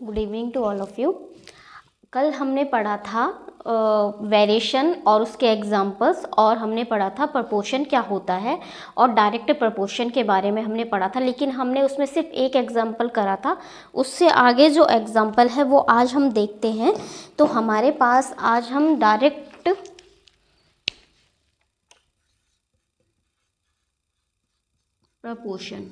Good evening to all of you. कल हमने पढ़ा था वेरिएशन और उसके एग्जांपल्स, और हमने पढ़ा था प्रपोर्शन क्या होता है और डायरेक्ट प्रपोर्शन के बारे में हमने पढ़ा था, लेकिन हमने उसमें सिर्फ एक एग्जांपल करा था। उससे आगे जो एग्जांपल है वो आज हम देखते हैं। तो हमारे पास आज हम डायरेक्ट प्रपोर्शन,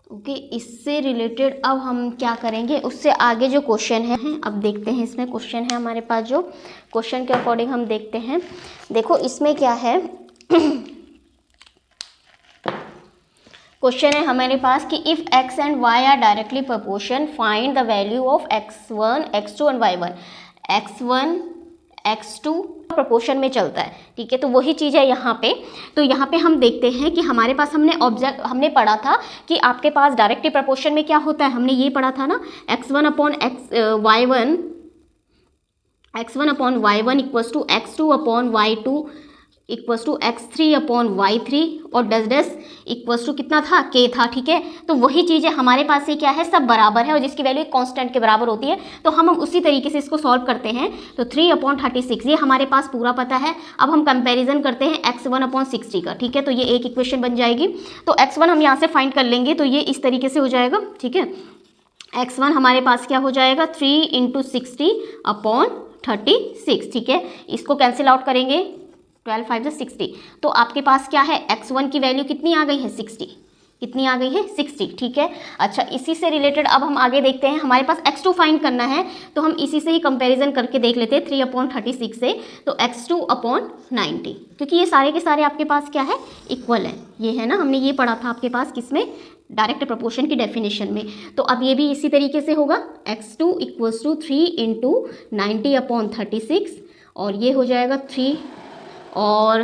ओके, इससे रिलेटेड अब हम क्या करेंगे, उससे आगे जो क्वेश्चन है अब देखते हैं। इसमें क्वेश्चन है हमारे पास, जो क्वेश्चन के अकॉर्डिंग हम देखते हैं। देखो इसमें क्या है, क्वेश्चन है हमारे पास कि if x and y are directly proportion, find the value of x1 x2 and y1। x1 x2 proportion में चलता है, ठीक है। तो वही चीज़ है यहाँ पे। तो यहाँ पे हम देखते हैं कि हमारे पास हमने पढ़ा था कि आपके पास डायरेक्टली प्रोपोर्शन में क्या होता है, हमने ये पढ़ा था ना, x1 upon y1 equals to x2 upon y2 equals to x3 upon y3 और डस इक्वल्स टू कितना था, k था, ठीक है। तो वही चीज़ है हमारे पास, ये क्या है, सब बराबर है और जिसकी वैल्यू कांस्टेंट के बराबर होती है। तो हम उसी तरीके से इसको सॉल्व करते हैं। तो 3 अपॉन 36 ये हमारे पास पूरा पता है। अब हम कंपैरिजन करते हैं x1 अपॉन 60 का, ठीक है। तो ये एक इक्वेशन बन जाएगी। तो x1 हम यहाँ से फाइंड कर लेंगे, तो ये इस तरीके से हो जाएगा, ठीक है। x1 हमारे पास क्या हो जाएगा, 3 इंटू 60 अपॉन 36, ठीक है। इसको कैंसिल आउट करेंगे, 12 5 60। तो आपके पास क्या है, x1 की वैल्यू कितनी आ गई है, 60। कितनी आ गई है, 60, ठीक है। अच्छा, इसी से रिलेटेड अब हम आगे देखते हैं। हमारे पास x2 फाइंड करना है, तो हम इसी से ही कंपैरिजन करके देख लेते हैं 3 अपॉन 36 से। तो x2 अपॉन 90, क्योंकि ये सारे के सारे आपके पास क्या है, इक्वल है। ये है ना, हमने ये पढ़ा था आपके पास किसमें, डायरेक्ट प्रोपोर्शन की डेफिनेशन में। तो अब ये भी इसी तरीके से होगा, x2 equals to 3 into 90 upon 36, और ये हो जाएगा 3 और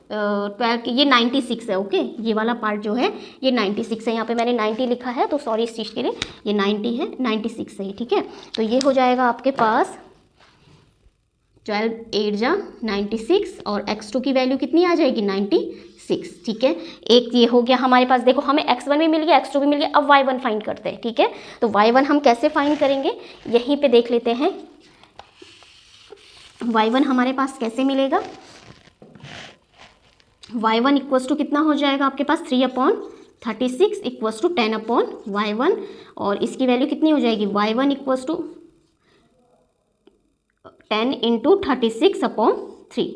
12, ये 96 है, ओके। ये वाला पार्ट जो है ये 96 है, यहाँ पे मैंने 90 लिखा है, तो सॉरी इस चीज़ के लिए, ये 90 है, 96 है, ठीक है। तो ये हो जाएगा आपके पास 12 8 जा 96, और x2 की वैल्यू कितनी आ जाएगी, 96, ठीक है। एक ये हो गया हमारे पास। देखो हमें x1 भी मिल गया, x2 भी मिल गया। अब y1 फाइंड करते हैं, ठीक है। तो y1 हम कैसे फाइंड करेंगे, यहीं पे देख लेते हैं। y1 हमारे पास कैसे मिलेगा, y1 इक्वल्स टू कितना हो जाएगा आपके पास, 3 upon 36 equals to 10 upon y1, और इसकी वैल्यू कितनी हो जाएगी, y1 equals to 10 into 36 upon 3,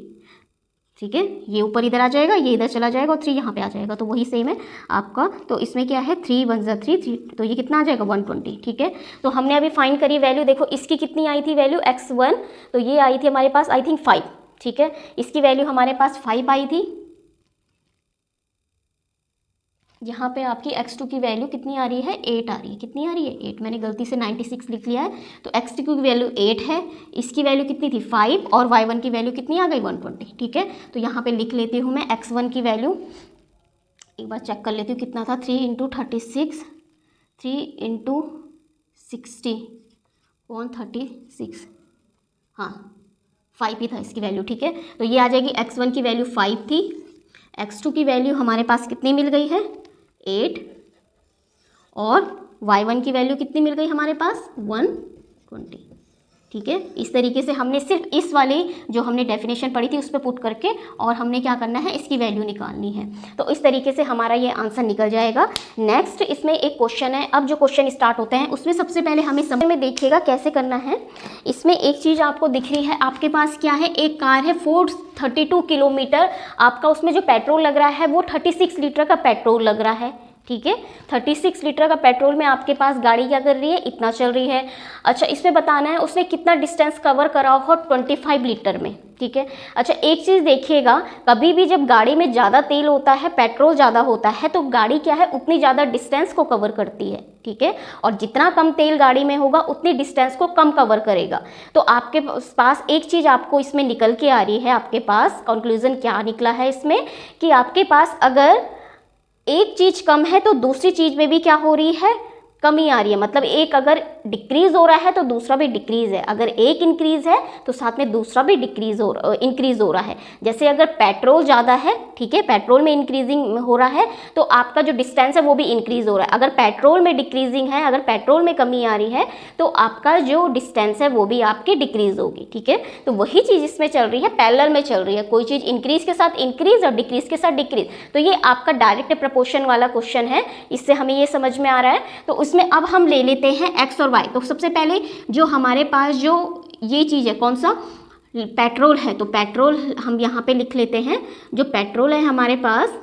ठीक है। ये ऊपर इधर आ जाएगा, ये इधर चला जाएगा और 3 यहाँ पे आ जाएगा, तो वही सेम है आपका। तो इसमें क्या है, 3 1 जा 3, तो ये कितना आ जाएगा, 120, ठीक है। तो हमने अभी फाइंड करी वैल्यू, देखो इसकी कितनी आई थी वैल्यू, x1, तो ये आई थी हमारे पास आई थिंक 5, ठीक है। इसकी वैल्यू हमारे पास 5 आई थी। यहाँ पे आपकी x2 की वैल्यू कितनी आ रही है, 8 आ रही है। कितनी आ रही है, 8। मैंने गलती से 96 लिख लिया है, तो x2 की वैल्यू 8 है। इसकी वैल्यू कितनी थी, 5, और y1 की वैल्यू कितनी आ गई, 120, ठीक है। तो यहाँ पे लिख लेती हूँ मैं x1 की वैल्यू, एक बार चेक कर लेती हूँ कितना था, 3 इंटू 36, 3 इंटू 60 ऑन 36, हाँ 5 ही था इसकी वैल्यू, ठीक है। तो ये आ जाएगी, x1 की वैल्यू 5 थी, x2 की वैल्यू हमारे पास कितनी मिल गई है, 8, और y1 की वैल्यू कितनी मिल गई हमारे पास, 120, ठीक है। इस तरीके से हमने सिर्फ इस वाली जो हमने डेफिनेशन पढ़ी थी उस पर पुट करके, और हमने क्या करना है, इसकी वैल्यू निकालनी है। तो इस तरीके से हमारा ये आंसर निकल जाएगा। नेक्स्ट इसमें एक क्वेश्चन है। अब जो क्वेश्चन स्टार्ट होते हैं उसमें सबसे पहले हमें समझ में देखिएगा कैसे करना है। इसमें एक चीज़ आपको दिख रही है, आपके पास क्या है, एक कार है 432 किलोमीटर, आपका उसमें जो पेट्रोल लग रहा है वो 36 लीटर का पेट्रोल लग रहा है, ठीक है। 36 लीटर का पेट्रोल में आपके पास गाड़ी क्या कर रही है, इतना चल रही है। अच्छा, इसमें बताना है उसने कितना डिस्टेंस कवर करा हो 25 लीटर में, ठीक है। अच्छा, एक चीज़ देखिएगा, कभी भी जब गाड़ी में ज़्यादा तेल होता है, पेट्रोल ज़्यादा होता है, तो गाड़ी क्या है, उतनी ज़्यादा डिस्टेंस को कवर करती है, ठीक है। और जितना कम तेल गाड़ी में होगा उतनी डिस्टेंस को कम कवर करेगा। तो आपके पास एक चीज़ आपको इसमें निकल के आ रही है, आपके पास कंक्लूजन क्या निकला है इसमें, कि आपके पास अगर एक चीज़ कम है तो दूसरी चीज़ में भी क्या हो रही है, कमी आ रही है, मतलब एक अगर डिक्रीज हो रहा है तो दूसरा भी डिक्रीज है, अगर एक इंक्रीज है तो साथ में दूसरा भी इंक्रीज हो रहा है। जैसे अगर पेट्रोल ज़्यादा है, ठीक है, पेट्रोल में इंक्रीजिंग हो रहा है तो आपका जो डिस्टेंस है वो भी इंक्रीज हो रहा है। अगर पेट्रोल में डिक्रीजिंग है, अगर पेट्रोल में कमी आ रही है तो आपका जो डिस्टेंस है वो भी आपकी डिक्रीज होगी, ठीक है। तो वही चीज़ इसमें चल रही है, पैरेलल में चल रही है, कोई चीज़ इंक्रीज के साथ इंक्रीज और डिक्रीज के साथ डिक्रीज। तो ये आपका डायरेक्ट प्रोपोर्शन वाला क्वेश्चन है, इससे हमें ये समझ में आ रहा है। तो उसमें अब हम ले लेते हैं एक्स और वाई। तो सबसे पहले जो हमारे पास जो ये चीज़ है, कौन सा, पेट्रोल है, तो पेट्रोल हम यहाँ पे लिख लेते हैं। जो पेट्रोल है हमारे पास,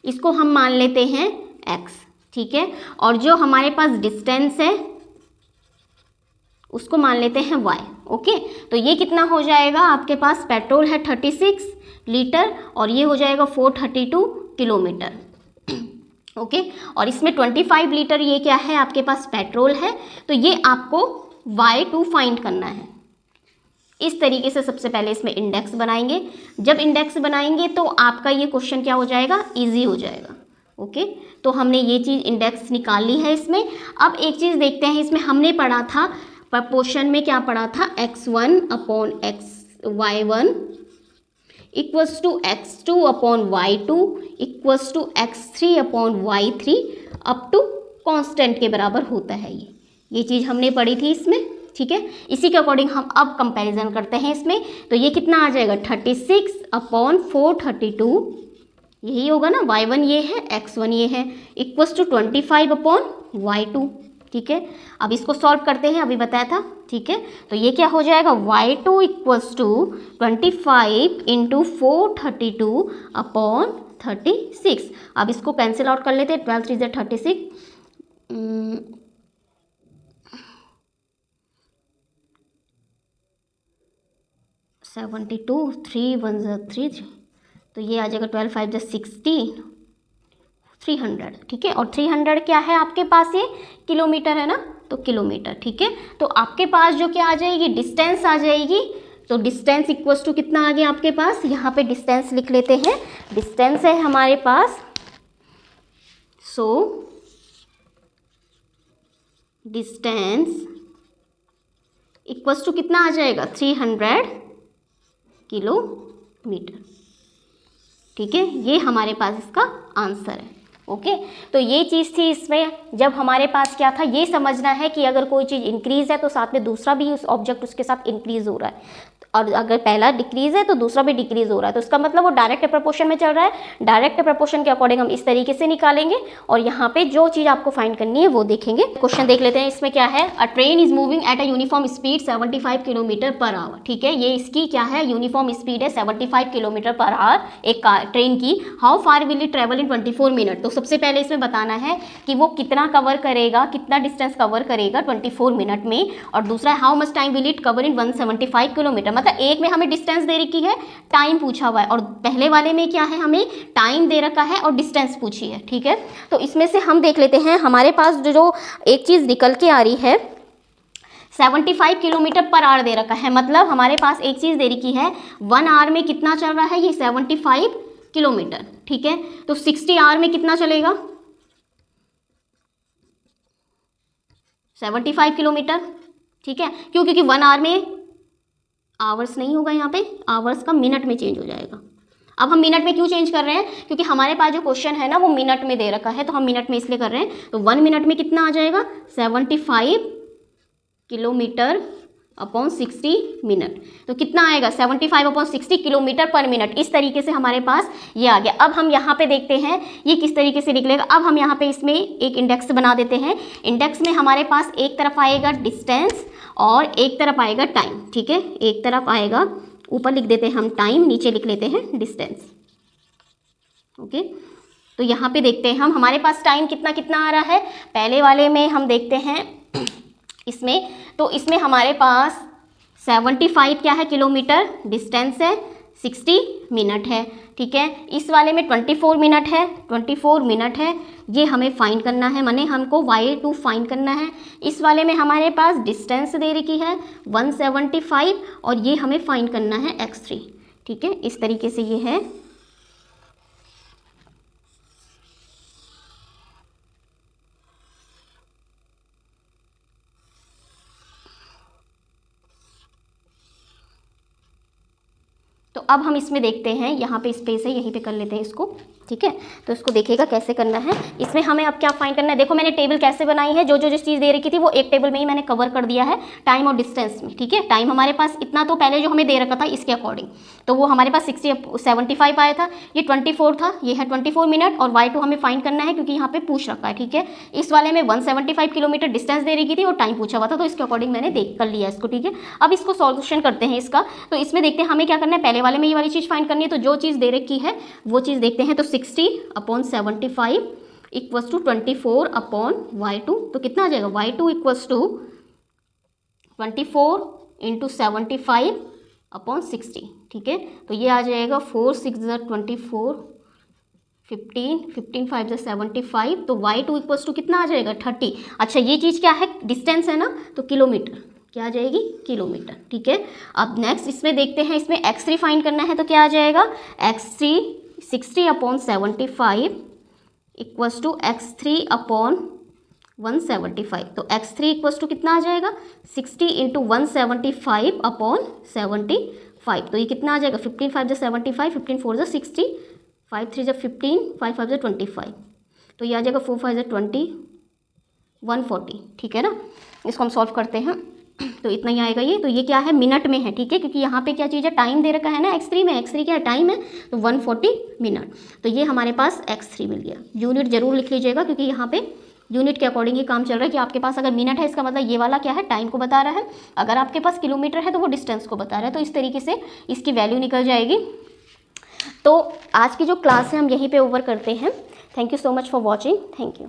इसको हम मान लेते हैं एक्स, ठीक है। और जो हमारे पास डिस्टेंस है उसको मान लेते हैं वाई, ओके। तो ये कितना हो जाएगा आपके पास, पेट्रोल है 36 लीटर और ये हो जाएगा 432 किलोमीटर, ओके। और इसमें 25 लीटर ये क्या है आपके पास, पेट्रोल है। तो ये आपको y2 फाइंड करना है। इस तरीके से सबसे पहले इसमें इंडेक्स बनाएंगे। जब इंडेक्स बनाएंगे तो आपका ये क्वेश्चन क्या हो जाएगा, इजी हो जाएगा, ओके। तो हमने ये चीज़ इंडेक्स निकाल ली है इसमें। अब एक चीज़ देखते हैं, इसमें हमने पढ़ा था प्रपोर्शन में, क्या पढ़ा था, x1 upon y1 equals to x2 upon y2 equals to x3 upon y3 up to constant के बराबर होता है। ये चीज़ हमने पढ़ी थी इसमें, ठीक है। इसी के अकॉर्डिंग हम अब कंपैरिजन करते हैं इसमें। तो ये कितना आ जाएगा, 36 अपॉन 432, यही होगा ना, y1 ये है, x1 ये है, इक्वल्स टू 25 अपॉन y2, ठीक है। अब इसको सॉल्व करते हैं, अभी बताया था, ठीक है। तो ये क्या हो जाएगा, y2 equals to 25 into 432 upon 36। अब इसको कैंसिल आउट कर लेते हैं, 12 3 36, 72, 3 1 3, तो ये आ जाएगा 12 5 16, 300, ठीक है। और 300 क्या है आपके पास, ये किलोमीटर है ना, तो किलोमीटर, ठीक है। तो आपके पास जो क्या आ जाएगी, डिस्टेंस आ जाएगी। तो डिस्टेंस इक्वल्स टू कितना आ गया आपके पास, यहाँ पे डिस्टेंस लिख लेते हैं। डिस्टेंस है हमारे पास, सो डिस्टेंस इक्वल्स टू कितना आ जाएगा, 300 किलोमीटर, ठीक है। ये हमारे पास इसका आंसर है, ओके। तो ये चीज़ थी इसमें, जब हमारे पास क्या था, ये समझना है कि अगर कोई चीज़ इंक्रीज़ है तो साथ में दूसरा भी उस ऑब्जेक्ट उसके साथ इंक्रीज़ हो रहा है, और अगर पहला डिक्रीज़ है तो दूसरा भी डिक्रीज़ हो रहा है, तो इसका मतलब वो डायरेक्ट प्रपोर्शन में चल रहा है। डायरेक्ट प्रपोर्शन के अकॉर्डिंग हम इस तरीके से निकालेंगे, और यहाँ पे जो चीज़ आपको फाइंड करनी है वो देखेंगे। क्वेश्चन देख लेते हैं, इसमें क्या है, अ train is moving at a uniform speed 75 kilometre per hour, ठीक है। ये इसकी क्या है, यूनिफॉर्म स्पीड है 75 किलोमीटर पर आवर एक ट्रेन की। How far will it travel in 24 minute. तो सबसे पहले इसमें बताना है कि वो कितना कवर करेगा, कितना डिस्टेंस कवर करेगा 24 मिनट में। और दूसरा है, how much time will it cover in 175 kilometre, मतलब एक में हमें डिस्टेंस दे रखी है, टाइम पूछा हुआ है, और पहले वाले में क्या है, हमें टाइम दे रखा है और डिस्टेंस पूछी है, ठीक है। तो इसमें से हम देख लेते हैं, हमारे पास जो एक चीज़ निकल के आ रही है, 75 किलोमीटर पर आवर दे रखा है, मतलब हमारे पास एक चीज़ दे रखी है 1 आवर में कितना चल रहा है, ये 75 किलोमीटर, ठीक है। तो 60 आवर में कितना चलेगा, 75 किलोमीटर, ठीक है। क्यों, क्योंकि 1 आवर में आवर्स नहीं होगा, यहाँ पे आवर्स का मिनट में चेंज हो जाएगा। अब हम मिनट में क्यों चेंज कर रहे हैं, क्योंकि हमारे पास जो क्वेश्चन है ना वो मिनट में दे रखा है, तो हम मिनट में इसलिए कर रहे हैं। तो 1 मिनट में कितना आ जाएगा, 75 किलोमीटर अपॉन 60 मिनट, तो कितना आएगा, 75 अपॉन 60 किलोमीटर पर मिनट। इस तरीके से हमारे पास ये आ गया। अब हम यहाँ पे देखते हैं ये किस तरीके से निकलेगा। अब हम यहाँ पे इसमें एक इंडेक्स बना देते हैं। इंडेक्स में हमारे पास एक तरफ आएगा डिस्टेंस और एक तरफ आएगा टाइम, ठीक है। एक तरफ आएगा, ऊपर लिख देते हैं हम टाइम, नीचे लिख लेते हैं डिस्टेंस, ओके। तो यहाँ पे देखते हैं हम, हमारे पास टाइम कितना कितना आ रहा है, पहले वाले में हम देखते हैं इसमें, तो इसमें हमारे पास 75 क्या है किलोमीटर, डिस्टेंस है 60 मिनट है, ठीक है। इस वाले में 24 मिनट है, 24 मिनट है, ये हमें फाइंड करना है, माने हमको y2 फाइंड करना है। इस वाले में हमारे पास डिस्टेंस दे रखी है 175 और ये हमें फाइंड करना है x3, ठीक है। इस तरीके से ये है। तो अब हम इसमें देखते हैं, यहाँ पे स्पेस है, यहीं पे कर लेते हैं इसको, ठीक है। तो इसको देखिएगा कैसे करना है। इसमें हमें अब क्या फाइंड करना है, देखो मैंने टेबल कैसे बनाई है, जो जो जिस चीज़ दे रखी थी वो एक टेबल में ही मैंने कवर कर दिया है, टाइम और डिस्टेंस में, ठीक है। टाइम हमारे पास इतना तो पहले जो हमें दे रखा था इसके अकॉर्डिंग, तो वो हमारे पास 75 आया था, ये 24 था, ये है 24 मिनट, और y2 हमें फाइंड करना है क्योंकि यहाँ पे पूछ रखा है, ठीक है। इस वाले में 175 किलोमीटर डिस्टेंस दे रखी थी और टाइम पूछा हुआ था, तो इसके अकॉर्डिंग मैंने देख कर लिया इसको, ठीक है। अब इसको सॉल्यूशन करते हैं इसका। तो इसमें देखते हैं हमें क्या करना है, पहले वाले में ये वाली चीज़ फाइंड करनी है, तो जो चीज़ दे रखी है वो चीज़ देखते हैं। तो 60/75 इक्वल्स टू 24/y2, तो कितना आ जाएगा, y2 इक्वल्स टू 24 × 75/60, ठीक है। तो ये आ जाएगा 4 6 24, 15 5 75, तो y2 इक्वल्स टू कितना आ जाएगा, 30। अच्छा ये चीज़ क्या है, डिस्टेंस है ना, तो किलोमीटर, क्या आ जाएगी, किलोमीटर, ठीक है। अब नेक्स्ट इसमें देखते हैं, इसमें x3 फाइंड करना है, तो क्या आ जाएगा, x3 60/75 इक्वल्स टू x3/175, तो x3 इक्वल्स टू कितना आ जाएगा, 60 × 175/75, तो ये कितना आ जाएगा, 15 5 75, 15 4 60, 5 3 15, 5 5 25, तो ये आ जाएगा 4 5 20, 140, ठीक है ना। इसको हम सॉल्व करते हैं, तो इतना ही आएगा ये। तो ये क्या है, मिनट में है, ठीक है, क्योंकि यहाँ पे क्या चीज़ है, टाइम दे रखा है ना x3 में, x3 क्या है, टाइम है, तो 140 मिनट, तो ये हमारे पास x3 मिल गया। यूनिट जरूर लिख लीजिएगा क्योंकि यहाँ पे यूनिट के अकॉर्डिंग ही काम चल रहा है, कि आपके पास अगर मिनट है इसका मतलब ये वाला क्या है, टाइम को बता रहा है, अगर आपके पास किलोमीटर है तो वो डिस्टेंस को बता रहा है, तो इस तरीके से इसकी वैल्यू निकल जाएगी। तो आज की जो क्लास है हम यहीं पे ओवर करते हैं। Thank you so much for watching, thank you.